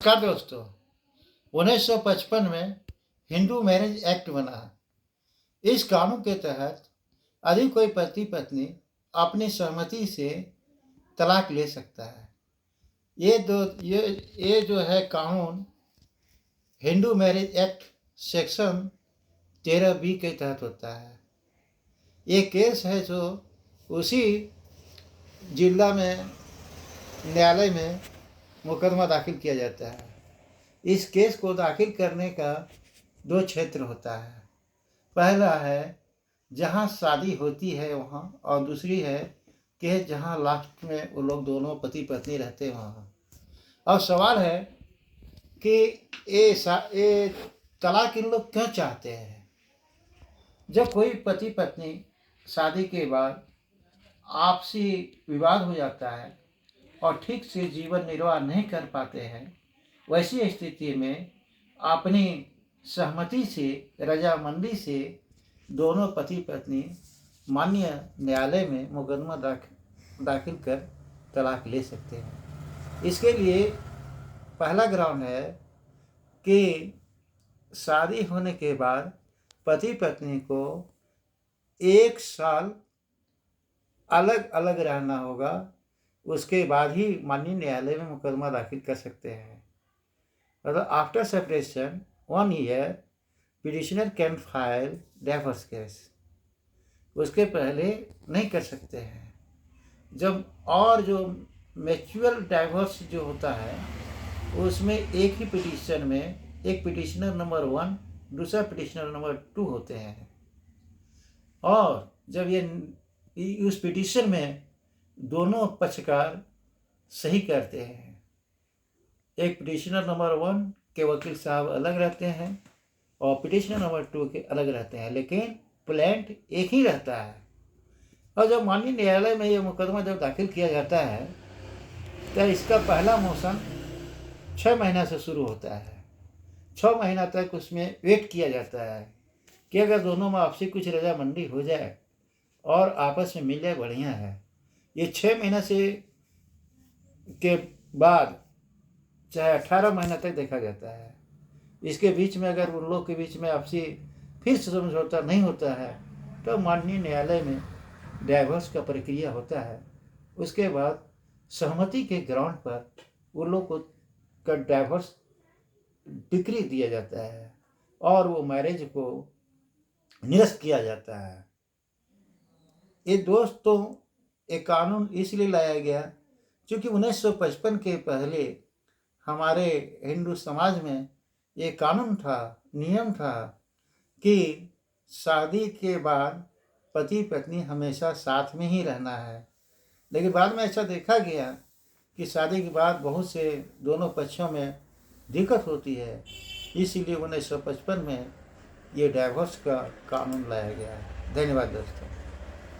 नमस्कार दोस्तों। 1955 में हिंदू मैरिज एक्ट बना। इस कानून के तहत यदि कोई पति पत्नी अपनी सहमति से तलाक ले सकता है। ये जो है कानून Hindu marriage act section 13B के तहत होता है। ये केस है जो उसी जिला में न्यायालय में मुकदमा दाखिल किया जाता है। इस केस को दाखिल करने का 2 क्षेत्र होता है। पहला है जहाँ शादी होती है वहाँ, और दूसरी है कि जहाँ लास्ट में वो लोग दोनों पति पत्नी रहते हैं वहाँ। अब सवाल है कि ये तलाक इन लोग क्यों चाहते हैं। जब कोई पति पत्नी शादी के बाद आपसी विवाद हो जाता है और ठीक से जीवन निर्वाह नहीं कर पाते हैं, वैसी स्थिति में अपनी सहमति से, रजामंदी से दोनों पति पत्नी माननीय न्यायालय में मुकदमा दाखिल कर तलाक ले सकते हैं। इसके लिए पहला ग्राउंड है कि शादी होने के बाद पति पत्नी को 1 साल अलग अलग रहना होगा। उसके बाद ही माननीय न्यायालय में मुकदमा दाखिल कर सकते हैं। मतलब after separation 1 year petitioner can file divorce case. उसके पहले नहीं कर सकते हैं। जब और जो म्यूचुअल डाइवोर्स जो होता है उसमें एक ही पिटिशन में एक पिटिशनर नंबर 1, दूसरा पिटिशनर नंबर 2 होते हैं। और जब ये उस पिटिशन में दोनों पक्षकार सही करते हैं, एक पिटिशनर नंबर 1 के वकील साहब अलग रहते हैं और पिटिशनर नंबर 2 के अलग रहते हैं, लेकिन प्लेंट एक ही रहता है। और जब माननीय न्यायालय में ये मुकदमा जब दाखिल किया जाता है तो इसका पहला मोशन 6 महीना से शुरू होता है। 6 महीना तक उसमें वेट किया जाता है कि अगर दोनों में आपसी कुछ रजामंदी हो जाए और आपस में मिल जाए, बढ़िया है। ये 6 महीना से के बाद चाहे 18 महीना तक देखा जाता है। इसके बीच में अगर उन लोग के बीच में आपसी फिर से समझौता नहीं होता है तो माननीय न्यायालय में डाइवोर्स का प्रक्रिया होता है। उसके बाद सहमति के ग्राउंड पर उन लोग को का डाइवोर्स डिक्री दिया जाता है और वो मैरिज को निरस्त किया जाता है। ये दोस्तों एक कानून इसलिए लाया गया क्योंकि 1955 के पहले हमारे हिंदू समाज में ये कानून था, नियम था कि शादी के बाद पति पत्नी हमेशा साथ में ही रहना है। लेकिन बाद में ऐसा देखा गया कि शादी के बाद बहुत से दोनों पक्षों में दिक्कत होती है, इसीलिए 1955 में ये डाइवोर्स का कानून लाया गया है। धन्यवाद दोस्तों।